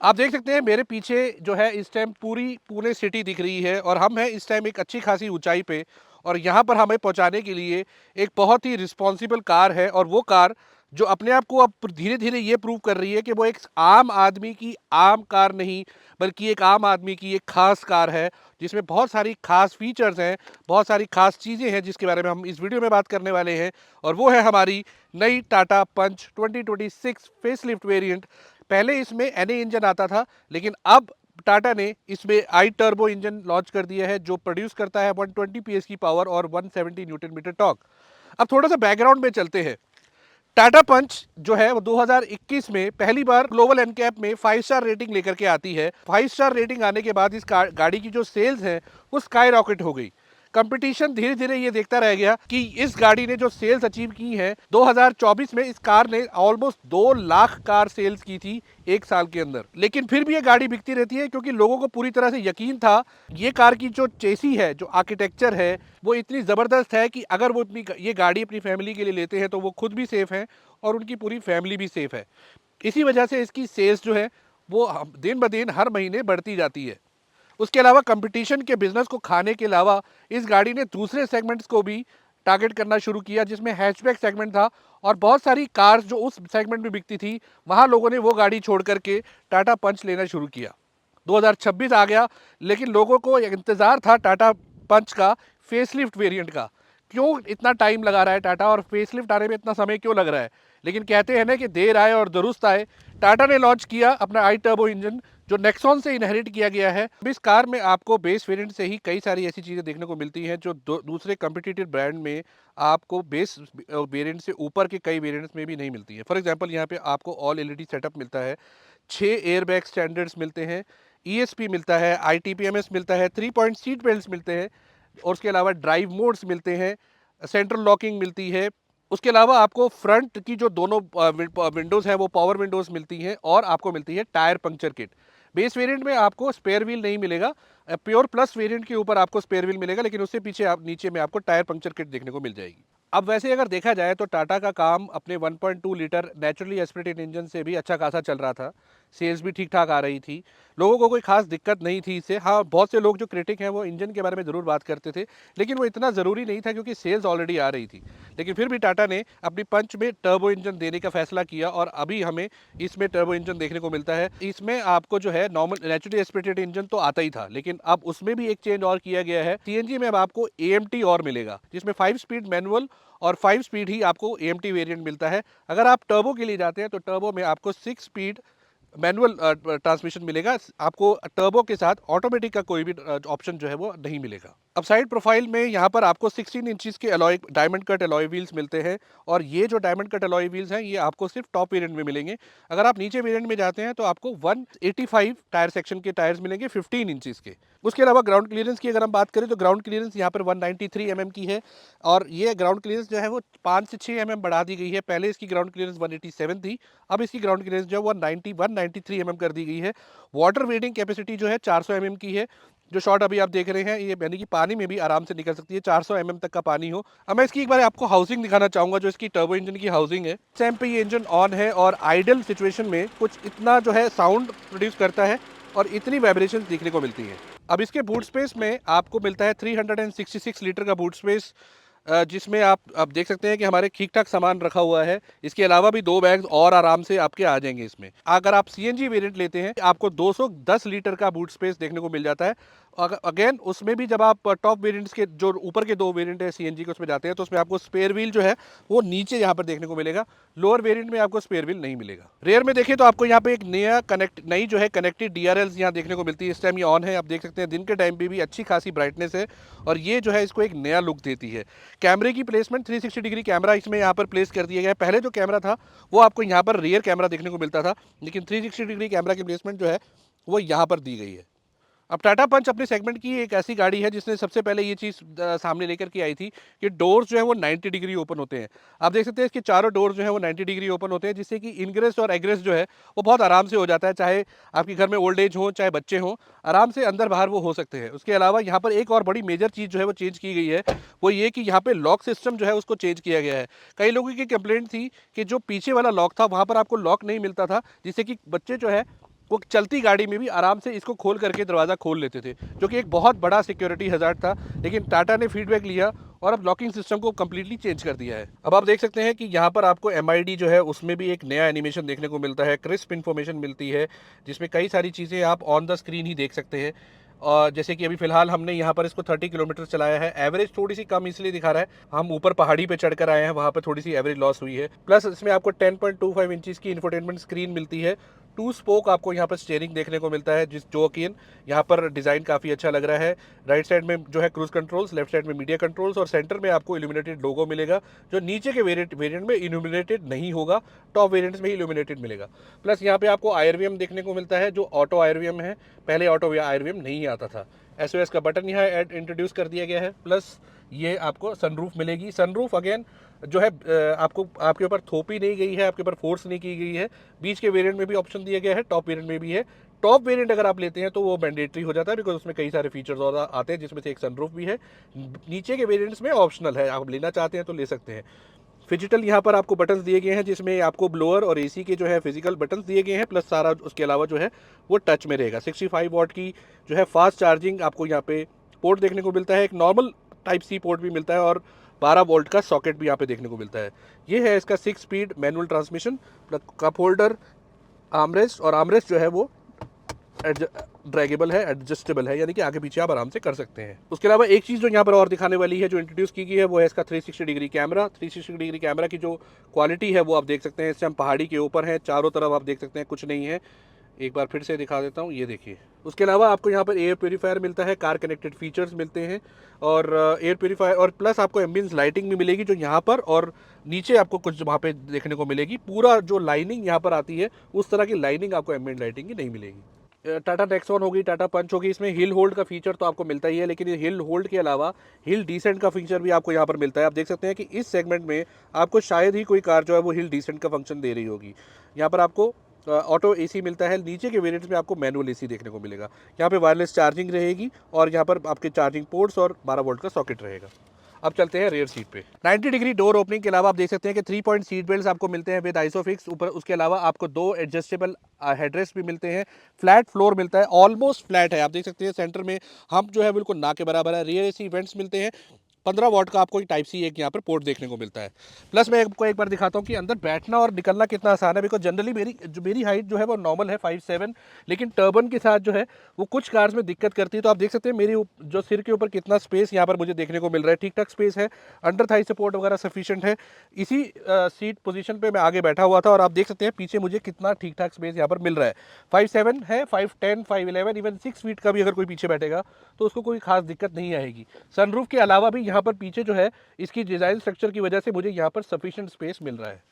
आप देख सकते हैं मेरे पीछे जो है इस टाइम पूरी पुणे सिटी दिख रही है और हम हैं इस टाइम एक अच्छी खासी ऊंचाई पे। और यहाँ पर हमें पहुँचाने के लिए एक बहुत ही रिस्पॉन्सिबल कार है, और वो कार जो अपने आप को अब धीरे धीरे ये प्रूव कर रही है कि वो एक आम आदमी की आम कार नहीं, बल्कि एक आम आदमी की एक खास कार है, जिसमें बहुत सारी खास फीचर्स हैं, बहुत सारी खास चीज़ें हैं जिसके बारे में हम इस वीडियो में बात करने वाले हैं। और वो है हमारी नई टाटा पंच 2026 फेसलिफ्ट वेरिएंट। पहले इसमें एनए इंजन आता था, लेकिन अब टाटा ने इसमें आई टर्बो इंजन लॉन्च कर दिया है, जो प्रोड्यूस करता है 120 पीएस की पावर और 170 न्यूटन मीटर टॉर्क। अब थोड़ा सा बैकग्राउंड में चलते हैं। टाटा पंच जो है वो 2021 में पहली बार ग्लोबल एनकैप में 5 स्टार रेटिंग लेकर के आती है। 5 स्टार रेटिंग आने के बाद इस गाड़ी की जो सेल्स है वो स्काई रॉकेट हो गई। कंपटीशन धीरे धीरे ये देखता रह गया कि इस गाड़ी ने जो सेल्स अचीव की है, 2024 में इस कार ने ऑलमोस्ट 2 लाख कार सेल्स की थी एक साल के अंदर। लेकिन फिर भी ये गाड़ी बिकती रहती है, क्योंकि लोगों को पूरी तरह से यकीन था ये कार की जो चेसी है, जो आर्किटेक्चर है, वो इतनी ज़बरदस्त है कि अगर वो ये गाड़ी अपनी फैमिली के लिए लेते हैं तो वो खुद भी सेफ हैं और उनकी पूरी फैमिली भी सेफ है। इसी वजह से इसकी सेल्स जो है वो दिन ब दिन हर महीने बढ़ती जाती है। उसके अलावा कंपटीशन के बिजनेस को खाने के अलावा इस गाड़ी ने दूसरे सेगमेंट्स को भी टारगेट करना शुरू किया, जिसमें हैचबैक सेगमेंट था, और बहुत सारी कार्स जो उस सेगमेंट में बिकती थी वहाँ लोगों ने वो गाड़ी छोड़ करके टाटा पंच लेना शुरू किया। 2026 आ गया, लेकिन लोगों को इंतज़ार था टाटा पंच का फेसलिफ्ट वेरिएंट का। क्यों इतना टाइम लगा रहा है टाटा, और फेसलिफ्ट आने में इतना समय क्यों लग रहा है? लेकिन कहते हैं ना कि देर आए और दुरुस्त आए। टाटा ने लॉन्च किया अपना आई टर्बो इंजन, जो नेक्सॉन से इनहेरिट किया गया है। इस कार में आपको बेस वेरिएंट से ही कई सारी ऐसी चीज़ें देखने को मिलती हैं जो दूसरे कम्पिटिटिव ब्रांड में आपको बेस वेरिएंट से ऊपर के कई वेरिएंट्स में भी नहीं मिलती है। फॉर एग्जांपल, यहाँ पे आपको ऑल एलईडी सेटअप मिलता है, 6 एयरबैग स्टैंडर्ड्स मिलते हैं, ईएसपी मिलता है, आईटीपीएमएस मिलता है, 3 पॉइंट सीट बेल्ट मिलते हैं, और उसके अलावा ड्राइव मोड्स मिलते हैं, सेंट्रल लॉकिंग मिलती है। उसके अलावा आपको फ्रंट की जो दोनों विंडोज़ हैं वो पावर विंडोज़ मिलती हैं, और आपको मिलती है tyre puncture kit. Base variant में आपको स्पेयर व्हील नहीं मिलेगा। प्योर प्लस वेरिएंट के ऊपर आपको स्पेयर व्हील मिलेगा, लेकिन उससे पीछे आप नीचे में आपको टायर पंक्चर किट देखने को मिल जाएगी। अब वैसे अगर देखा जाए तो टाटा का काम अपने 1.2 लीटर नेचुरली एस्पिरेटेड इंजन से भी अच्छा खासा चल रहा था। सेल्स भी ठीक ठाक आ रही थी, लोगों को कोई खास दिक्कत नहीं थी इससे। हाँ, बहुत से लोग जो क्रिटिक हैं वो इंजन के बारे में ज़रूर बात करते थे, लेकिन वो इतना ज़रूरी नहीं था क्योंकि सेल्स ऑलरेडी आ रही थी। लेकिन फिर भी टाटा ने अपनी पंच में टर्बो इंजन देने का फैसला किया, और अभी हमें इसमें टर्बो इंजन देखने को मिलता है। इसमें आपको जो है नॉर्मल नेचुरली एस्पिरेटेड इंजन तो आता ही था, लेकिन अब उसमें भी एक चेंज और किया गया है। सीएनजी में अब आपको एएमटी और मिलेगा, जिसमें 5 स्पीड मैनुअल और 5 स्पीड ही आपको एएमटी वेरिएंट मिलता है। अगर आप टर्बो के लिए जाते हैं तो टर्बो में आपको 6 स्पीड मैनुअल ट्रांसमिशन मिलेगा। आपको टर्बो के साथ ऑटोमेटिक का कोई भी ऑप्शन जो है वो नहीं मिलेगा। अब साइड प्रोफाइल में यहाँ पर आपको 16 इंचेस के alloy diamond cut alloy wheels मिलते हैं, और ये जो डायमंड कट अलॉय व्हील्स हैं ये आपको सिर्फ टॉप वेरिएंट में मिलेंगे। अगर आप नीचे वेरिएंट में जाते हैं तो आपको 185 टायर सेक्शन के टायर्स मिलेंगे 15 इंचेस के। उसके अलावा ग्राउंड क्लियरेंस की अगर हम बात करें तो ग्राउंड क्लियरेंस यहाँ पर 193 की है, और ये ग्राउंड क्लियरेंस जो है वो 5 से 6 बढ़ा दी गई है। पहले इसकी ग्राउंड क्लियरेंस 187 थी, अब इसकी ग्राउंड क्लियरेंस जो है 193 कर दी गई है। वाटर वेटिंग कैपेसिटी जो है 400 की है। जो शॉट अभी आप देख रहे हैं ये यानी कि पानी में भी आराम से निकल सकती है, 400 तक का पानी हो। अब मैं इसकी एक बार आपको हाउसिंग दिखाना चाहूँगा, जो इसकी टर्बो इंजन की हाउसिंग है। इस टाइम पे ये इंजन ऑन है, और आइडल सिचुएशन में कुछ इतना जो है साउंड प्रोड्यूस करता है और इतनी वाइब्रेशंस देखने को मिलती हैं। अब इसके बूट स्पेस में आपको मिलता है 366 लीटर का बूट स्पेस, जिसमें आप देख सकते हैं कि हमारे ठीक ठाक सामान रखा हुआ है। इसके अलावा भी 2 बैग्स और आराम से आपके आ जाएंगे इसमें। अगर आप सीएनजी वेरिएंट लेते हैं आपको 210 लीटर का बूट स्पेस देखने को मिल जाता है। अगेन उसमें भी जब आप टॉप वेरिएंट्स के जो ऊपर के 2 वेरिएंट है सीएनजी के उसमें जाते हैं तो उसमें आपको स्पेयर व्हील जो है वो नीचे यहाँ पर देखने को मिलेगा। लोअर वेरिएंट में आपको स्पेयर व्हील नहीं मिलेगा। रेयर में देखिए तो आपको यहाँ पे एक नई जो है कनेक्टेड डीआरएल्स यहाँ देखने को मिलती है। इस टाइम ये ऑन है, आप देख सकते हैं दिन के टाइम पे भी अच्छी खासी ब्राइटनेस है, और ये जो है इसको एक नया लुक देती है। कैमरे की प्लेसमेंट 360 डिग्री कैमरा इसमें यहाँ पर प्लेस कर दिया गया है। पहले जो कैमरा था वो आपको यहाँ पर रियर कैमरा देखने को मिलता था, लेकिन 360 डिग्री कैमरा की प्लेसमेंट जो है वो यहाँ पर दी गई है। अब टाटा पंच अपने सेगमेंट की एक ऐसी गाड़ी है जिसने सबसे पहले ये चीज़ सामने लेकर के आई थी कि डोर्स जो है वो 90 डिग्री ओपन होते हैं। आप देख सकते हैं इसके चारों डोर्स जो है वो 90 डिग्री ओपन होते हैं, जिससे कि इनग्रेस और एग्रेस जो है वो बहुत आराम से हो जाता है। चाहे आपके घर में ओल्ड एज हो चाहे बच्चे हों, आराम से अंदर बाहर वो हो सकते हैं। उसके अलावा यहाँ पर एक और बड़ी मेजर चीज़ जो है वो चेंज की गई है, वो ये कि यहाँ पे लॉक सिस्टम जो है उसको चेंज किया गया है। कई लोगों की कंप्लेंट थी कि जो पीछे वाला लॉक था वहाँ पर आपको लॉक नहीं मिलता था, जिससे कि बच्चे जो है वो चलती गाड़ी में भी आराम से इसको खोल करके दरवाज़ा खोल लेते थे, जो कि एक बहुत बड़ा सिक्योरिटी हज़ार्ड था। लेकिन टाटा ने फीडबैक लिया और अब लॉकिंग सिस्टम को कम्प्लीटली चेंज कर दिया है। अब आप देख सकते हैं कि यहाँ पर आपको MID जो है उसमें भी एक नया एनिमेशन देखने को मिलता है, क्रिस्प इन्फॉर्मेशन मिलती है, जिसमें कई सारी चीज़ें आप ऑन द स्क्रीन ही देख सकते हैं। और जैसे कि अभी फ़िलहाल हमने यहाँ पर इसको 30 किलोमीटर चलाया है। एवरेज थोड़ी सी कम इसलिए दिखा रहा है, हम ऊपर पहाड़ी पे चढ़कर आए हैं, वहाँ पर थोड़ी सी एवरेज लॉस हुई है। प्लस इसमें आपको 10.25 इंचज़ की इंफोटेनमेंट स्क्रीन मिलती है। 2 स्पोक आपको यहाँ पर स्टीयरिंग देखने को मिलता है, जो कि यहाँ पर डिज़ाइन काफ़ी अच्छा लग रहा है। राइट साइड में जो है क्रूज़ कंट्रोल्स, लेफ्ट साइड में मीडिया कंट्रोल्स और सेंटर में आपको इल्यूमिनेटेड लोगो मिलेगा, जो नीचे के वेरिएंट में इल्यूमिनेटेड नहीं होगा, टॉप वेरिएंट्स में ही इल्यूमिनेटेड मिलेगा। प्लस यहाँ पे आपको IRVM देखने को मिलता है, जो ऑटो IRVM है, पहले ऑटो IRVM नहीं आता था। SOS का बटन यहाँ इंट्रोड्यूस कर दिया गया है। प्लस ये आपको सनरूफ मिलेगी। सनरूफ अगेन जो है आपको आपके ऊपर थोपी नहीं गई है, आपके ऊपर फोर्स नहीं की गई है। बीच के वेरिएंट में भी ऑप्शन दिया गया है, टॉप वेरिएंट में भी है। टॉप वेरिएंट अगर आप लेते हैं तो वो मैंडेटरी हो जाता है, बिकॉज उसमें कई सारे फीचर्स और आते हैं, जिसमें से एक सनरूफ भी है। नीचे के वेरिएंट्स में ऑप्शनल है, आप लेना चाहते हैं तो ले सकते हैं। फिजिटल यहाँ पर आपको बटन्स दिए गए हैं, जिसमें आपको ब्लोअर और AC के जो है फिजिकल बटन्स दिए गए हैं, प्लस सारा उसके अलावा जो है वो टच में रहेगा। 65 वॉट की जो है फास्ट चार्जिंग आपको यहाँ पे पोर्ट देखने को मिलता है। एक नॉर्मल टाइप C पोर्ट भी मिलता है और 12 वोल्ट का सॉकेट भी यहाँ पे देखने को मिलता है। ये है इसका 6 speed manual transmission. Cup holder, armrest, और आर्मरेस्ट जो है वो ड्रैगेबल है, एडजस्टेबल है, यानी कि आगे पीछे आप आराम से कर सकते हैं। उसके अलावा एक चीज़ जो यहाँ पर और दिखाने वाली है, जो इंट्रोड्यूस की गई है, वो है इसका 360 डिग्री कैमरा। 360 डिग्री कैमरा की जो क्वालिटी है वो आप देख सकते हैं। इससे हम पहाड़ी के ऊपर हैं, चारों तरफ आप देख सकते हैं कुछ नहीं है। एक बार फिर से दिखा देता हूँ, ये देखिए। उसके अलावा आपको यहाँ पर एयर प्योरीफायर मिलता है, कार कनेक्टेड फीचर्स मिलते हैं, और एयर प्योरीफायर, और प्लस आपको एम्बियंस लाइटिंग भी मिलेगी, जो यहाँ पर और नीचे आपको कुछ वहाँ पे देखने को मिलेगी। पूरा जो लाइनिंग यहाँ पर आती है, उस तरह की लाइनिंग आपको एम्बियंट लाइटिंग की नहीं मिलेगी। टाटा नेक्सॉन होगी, टाटा पंच होगी, इसमें हिल होल्ड का फीचर तो आपको मिलता ही है, लेकिन ये हिल होल्ड के अलावा हिल डिसेंट का फीचर भी आपको यहाँ पर मिलता है। आप देख सकते हैं कि इस सेगमेंट में आपको शायद ही कोई कार जो है वो हिल डिसेंट का फंक्शन दे रही होगी। यहाँ पर आपको ऑटो AC मिलता है। नीचे के वेरिएंट्स में आपको मैनुअल AC देखने को मिलेगा। यहाँ पे वायरलेस चार्जिंग रहेगी और यहाँ पर आपके चार्जिंग पोर्ट्स और 12 वोल्ट का सॉकेट रहेगा। अब चलते हैं रेयर सीट पे। 90 डिग्री डोर ओपनिंग के अलावा आप देख सकते हैं कि 3 पॉइंट सीट बेल्ट आपको मिलते हैं विद आइसोफिक्स ऊपर। उसके अलावा आपको 2 एडजस्टेबल हेडरेस्ट भी मिलते हैं। फ्लैट फ्लोर मिलता है, ऑलमोस्ट फ्लैट है। आप देख सकते हैं सेंटर में हम जो है बिल्कुल ना के बराबर है। रियर AC वेंट्स मिलते हैं। 15 वॉट का आपको टाइप C एक यहाँ पर पोर्ट देखने को मिलता है। प्लस मैं आपको एक बार दिखाता हूँ कि अंदर बैठना और निकलना कितना आसान है, बिकॉज जनरली मेरी हाइट जो है वो नॉर्मल है 5'7", लेकिन टर्बन के साथ जो है वो कुछ कार्स में दिक्कत करती है। तो आप देख सकते हैं मेरी जो सिर के ऊपर कितना स्पेस यहाँ पर मुझे देखने को मिल रहा है, ठीक ठाक स्पेस है। अंडर थाई सपोर्ट वगैरह सफिशिएंट है। इसी सीट पोजीशन पे मैं आगे बैठा हुआ था और आप देख सकते हैं पीछे मुझे कितना ठीक ठाक स्पेस यहाँ पर मिल रहा है। 5'7" है, 5'10", 5'11", इवन 6 फीट का भी अगर कोई पीछे बैठेगा तो उसको कोई खास दिक्कत नहीं आएगी। सनरूफ के अलावा भी यहाँ पर पीछे जो है इसकी डिज़ाइन स्ट्रक्चर की वजह से मुझे यहाँ पर सफिशिएंट स्पेस मिल रहा है।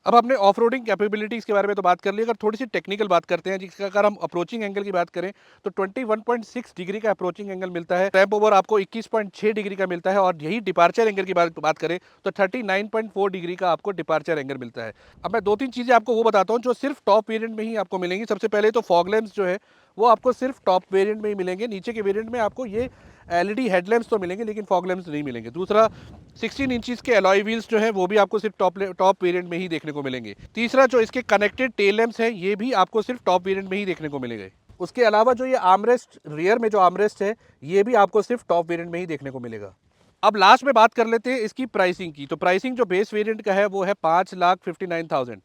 अब हमने ऑफ रोडिंग कैपेबिलिटीज़ के बारे में तो बात कर ली, अगर थोड़ी सी टेक्निकल बात करते हैं, जिसका अगर हम अप्रोचिंग एंगल की बात करें तो 21.6 डिग्री का अप्रोचिंग एंगल मिलता है। टैप ओवर आपको 21.6 डिग्री का मिलता है, और यही डिपार्चर एंगल की बात करें तो 39.4 डिग्री का आपको डिपार्चर एंगल मिलता है। अब मैं 2-3 चीज़ें आपको वो बताता हूँ जो सिर्फ टॉप वेरिएंट में ही आपको मिलेंगी। सबसे पहले तो फॉग लैंप्स जो है वो आपको सिर्फ टॉप वेरिएंट में ही मिलेंगे। नीचे के वेरिएंट में आपको ये LED हेडलैम्प्स तो मिलेंगे, लेकिन फॉग लैंप्स नहीं मिलेंगे। दूसरा, 16 इंचज़ के अलॉय व्हील्स जो है वो भी आपको सिर्फ टॉप वेरिएंट में ही देखने को मिलेंगे। तीसरा, जो इसके कनेक्टेड टेल लैंप्स हैं ये भी आपको सिर्फ टॉप वेरिएंट में ही देखने को मिलेंगे। उसके अलावा जो ये आर्मरेस्ट, रियर में जो आर्मरेस्ट है ये भी आपको सिर्फ टॉप वेरिएंट में ही देखने को मिलेगा। अब लास्ट में बात कर लेते हैं इसकी प्राइसिंग की। तो प्राइसिंग जो बेस वेरिएंट का है वो है 5,59,000,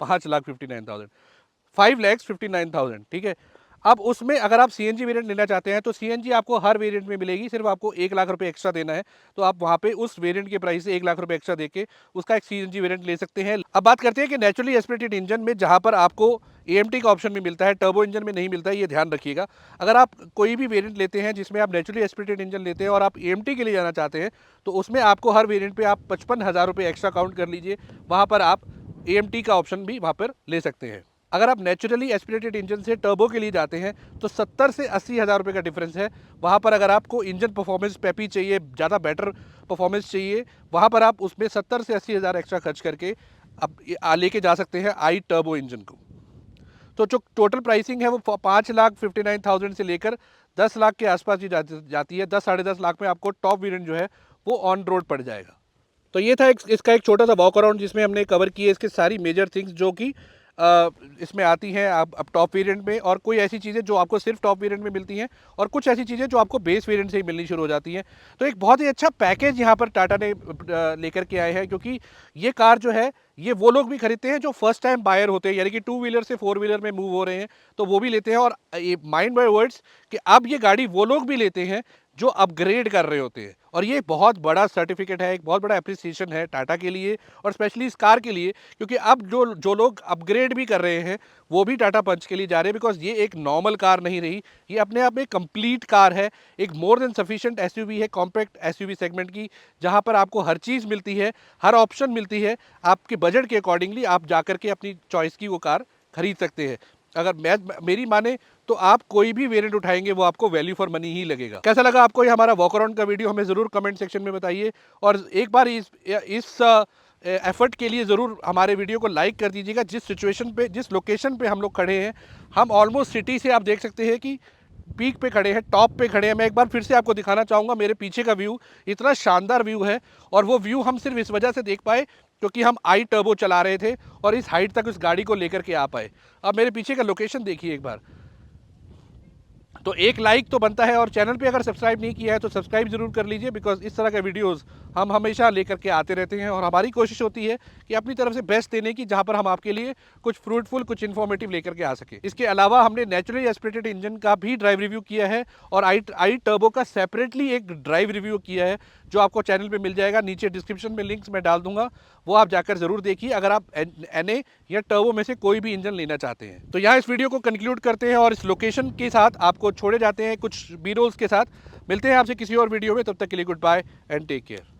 5,59,000, 5,59,000, ठीक है। अब उसमें अगर आप CNG वेरिएंट लेना चाहते हैं तो CNG आपको हर वेरिएंट में मिलेगी, सिर्फ आपको 1 लाख रुपए एक्स्ट्रा देना है। तो आप वहाँ पे उस वेरिएंट के प्राइस से 1 लाख रुपए एक्स्ट्रा देके उसका एक CNG वेरिएंट ले सकते हैं। अब बात करते हैं कि नेचुरली एस्पिरेटेड इंजन में, जहाँ पर आपको AMT का ऑप्शन भी मिलता है, टर्बो इंजन में नहीं मिलता है, ये ध्यान रखिएगा। अगर आप कोई भी वेरिएंट लेते हैं जिसमें आप नेचुरली एस्पिरेटेड इंजन लेते हैं और आप AMT के लिए जाना चाहते हैं, तो उसमें आपको हर वेरिएंट पे आप 55,000 रुपये एक्स्ट्रा काउंट कर लीजिए, वहाँ पर आप AMT का ऑप्शन भी वहाँ पर ले सकते हैं। अगर आप नेचुरली एस्पिरेटेड इंजन से टर्बो के लिए जाते हैं तो 70 से 80,000 रुपये का डिफरेंस है। वहाँ पर अगर आपको इंजन परफॉर्मेंस पेपी चाहिए, ज़्यादा बेटर परफॉर्मेंस चाहिए, वहाँ पर आप उसमें 70 से 80,000 एक्स्ट्रा खर्च करके अब लेके जा सकते हैं आई टर्बो इंजन को। तो जो टोटल प्राइसिंग है वो 5,59,000 से लेकर 10 लाख के आसपास ही जाती है। 10 साढ़े 10 लाख में आपको टॉप वेरिएंट जो है वो ऑन रोड पड़ जाएगा। तो ये था इसका एक छोटा सा वॉक अराउंड, जिसमें हमने कवर किए इसके सारी मेजर थिंग्स जो कि इसमें आती हैं अब टॉप वेरिएंट में, और कोई ऐसी चीज़ें जो आपको सिर्फ टॉप वेरिएंट में मिलती हैं, और कुछ ऐसी चीज़ें जो आपको बेस वेरिएंट से ही मिलनी शुरू हो जाती हैं। तो एक बहुत ही अच्छा पैकेज यहाँ पर टाटा ने लेकर के आए हैं, क्योंकि ये कार जो है ये वो लोग भी खरीदते हैं जो फर्स्ट टाइम बायर होते हैं, यानी कि 2 व्हीलर से 4 व्हीलर में मूव हो रहे हैं, तो वो भी लेते हैं। और ये माइंड बाय वर्ड्स कि अब ये गाड़ी वो लोग भी लेते हैं जो अपग्रेड कर रहे होते हैं, और ये बहुत बड़ा सर्टिफिकेट है, एक बहुत बड़ा एप्रिसिएशन है टाटा के लिए और स्पेशली इस कार के लिए, क्योंकि अब जो जो लोग अपग्रेड भी कर रहे हैं वो भी टाटा पंच के लिए जा रहे हैं, बिकॉज ये एक नॉर्मल कार नहीं रही, ये अपने आप में कंप्लीट कार है, एक मोर देन सफिशिएंट एसयूवी है, कॉम्पैक्ट एसयूवी सेगमेंट की, जहां पर आपको हर चीज़ मिलती है, हर ऑप्शन मिलती है, आपके बजट के अकॉर्डिंगली आप जाकर के अपनी चॉइस की वो कार खरीद सकते हैं। अगर मेरी माने तो आप कोई भी वेरिएंट उठाएंगे वो आपको वैल्यू फॉर मनी ही लगेगा। कैसा लगा आपको ये हमारा वॉक अराउंड का वीडियो, हमें ज़रूर कमेंट सेक्शन में बताइए, और एक बार इस एफर्ट के लिए ज़रूर हमारे वीडियो को लाइक कर दीजिएगा। जिस सिचुएशन पे, जिस लोकेशन पे हम लोग खड़े हैं, हम ऑलमोस्ट सिटी से आप देख सकते हैं कि पीक पे खड़े हैं, टॉप पे खड़े हैं। मैं एक बार फिर से आपको दिखाना चाहूँगा मेरे पीछे का व्यू, इतना शानदार व्यू है, और वो व्यू हम सिर्फ इस वजह से देख पाए क्योंकि हम आई टर्बो चला रहे थे और इस हाइट तक उस गाड़ी को लेकर के आ पाए। अब मेरे पीछे का लोकेशन देखिए एक बार, तो एक लाइक तो बनता है, और चैनल पे अगर सब्सक्राइब नहीं किया है तो सब्सक्राइब जरूर कर लीजिए, बिकॉज इस तरह के वीडियोस हम हमेशा लेकर के आते रहते हैं, और हमारी कोशिश होती है कि अपनी तरफ से बेस्ट देने की, जहां पर हम आपके लिए कुछ फ्रूटफुल, कुछ इन्फॉर्मेटिव लेकर के आ सके। इसके अलावा हमने नेचुरली एस्पिरेटेड इंजन का भी ड्राइव रिव्यू किया है, और आई टर्बो का सेपरेटली एक ड्राइव रिव्यू किया है, जो आपको चैनल पे मिल जाएगा। नीचे डिस्क्रिप्शन में लिंक्स मैं डाल दूंगा, वो आप जाकर जरूर देखिए अगर आप एनए या टर्बो में से कोई भी इंजन लेना चाहते हैं। तो यहाँ इस वीडियो को कंक्लूड करते हैं, और इस लोकेशन के साथ आपको छोड़े जाते हैं कुछ बी रोल्स के साथ। मिलते हैं आपसे किसी और वीडियो में, तब तक के लिए goodbye and take care.